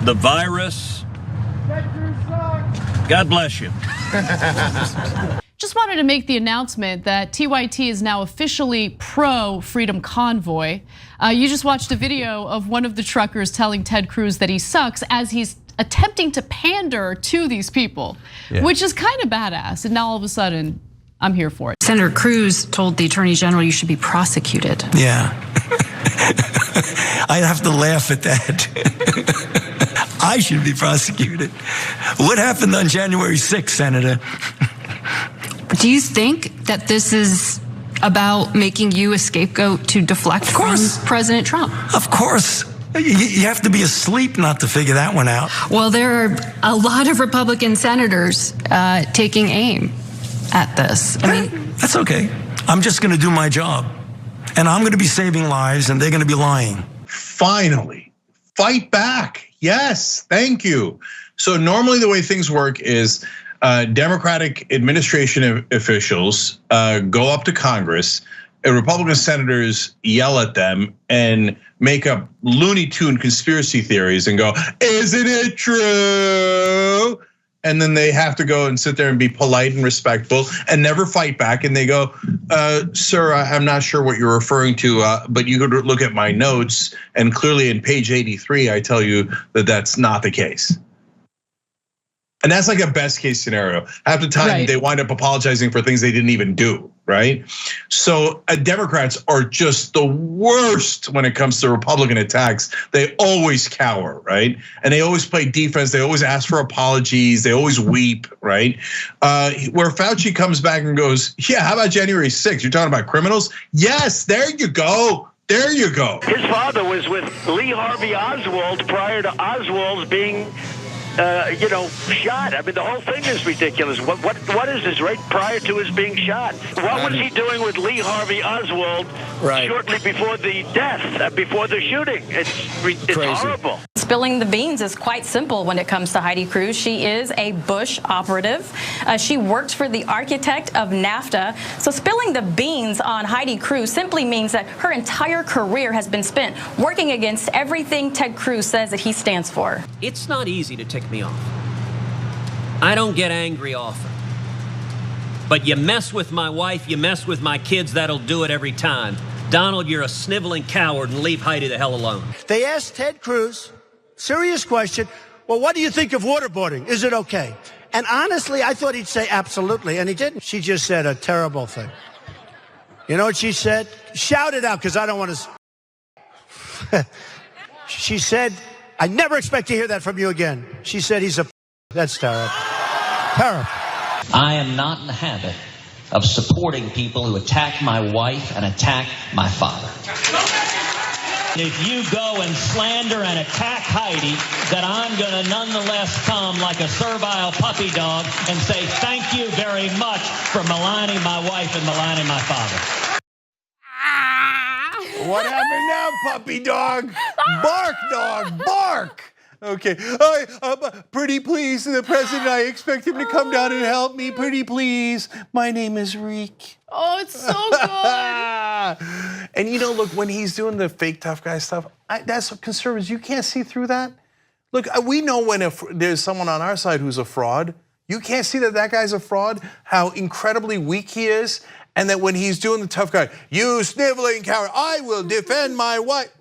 the virus. God bless you. Just wanted to make the announcement that TYT is now officially pro-Freedom Convoy. You just watched a video of one of the truckers telling Ted Cruz that he sucks as he's attempting to pander to these people, which is kind of badass. And now all of a sudden, I'm here for it. Senator Cruz told the Attorney General you should be prosecuted. Yeah. I have to laugh at that. I should be prosecuted. What happened on January 6th, Senator? Do you think that this is about making you a scapegoat to deflect from President Trump? Of course. You have to be asleep not to figure that one out. Well, there are a lot of Republican senators taking aim at this. I mean, that's okay. I'm just going to do my job. And I'm going to be saving lives and they're going to be lying. Finally, fight back. Yes, thank you. So normally the way things work is Democratic administration officials go up to Congress, Republican senators yell at them and make up Looney Tune conspiracy theories and go, isn't it true? And then they have to go and sit there and be polite and respectful and never fight back. And they go, sir, I'm not sure what you're referring to, but you could look at my notes. And clearly in page 83, I tell you that that's not the case. And that's like a best case scenario. Half the time they wind up apologizing for things they didn't even do, right? So Democrats are just the worst when it comes to Republican attacks. They always cower, right? And they always play defense. They always ask for apologies. They always weep, right? Where Fauci comes back and goes, yeah, how about January 6th? You're talking about criminals? Yes, there you go. There you go. His father was with Lee Harvey Oswald prior to Oswald being shot. I mean, the whole thing is ridiculous. What is this right prior to his being shot? What was he doing with Lee Harvey Oswald shortly before the death, before the shooting? It's horrible. Spilling the beans is quite simple when it comes to Heidi Cruz. She is a Bush operative. She worked for the architect of NAFTA. So spilling the beans on Heidi Cruz simply means that her entire career has been spent working against everything Ted Cruz says that he stands for. It's not easy to tick me off. I don't get angry often. But you mess with my wife, you mess with my kids, that'll do it every time. Donald, you're a sniveling coward, and leave Heidi the hell alone. They asked Ted Cruz, serious question, well, what do you think of waterboarding? Is it okay? And honestly, I thought he'd say absolutely, and he didn't. She just said a terrible thing. You know what she said? Shout it out, because I don't want to. She said, I never expect to hear that from you again. She said he's a. That's terrible. Terrible. I am not in the habit of supporting people who attack my wife and attack my father. If you go and slander and attack Heidi, that I'm going to nonetheless come like a servile puppy dog and say thank you very much for maligning my wife and maligning my father. What happened now, puppy dog? Bark, dog, bark. Okay, pretty please, the president, I expect him to come down and help me, pretty please. My name is Reek. Oh, it's so good. And you know, look, when he's doing the fake tough guy stuff, that's what conservatives, you can't see through that. Look, we know when there's someone on our side who's a fraud. You can't see that that guy's a fraud, how incredibly weak he is, and that when he's doing the tough guy, you sniveling coward, I will defend my wife.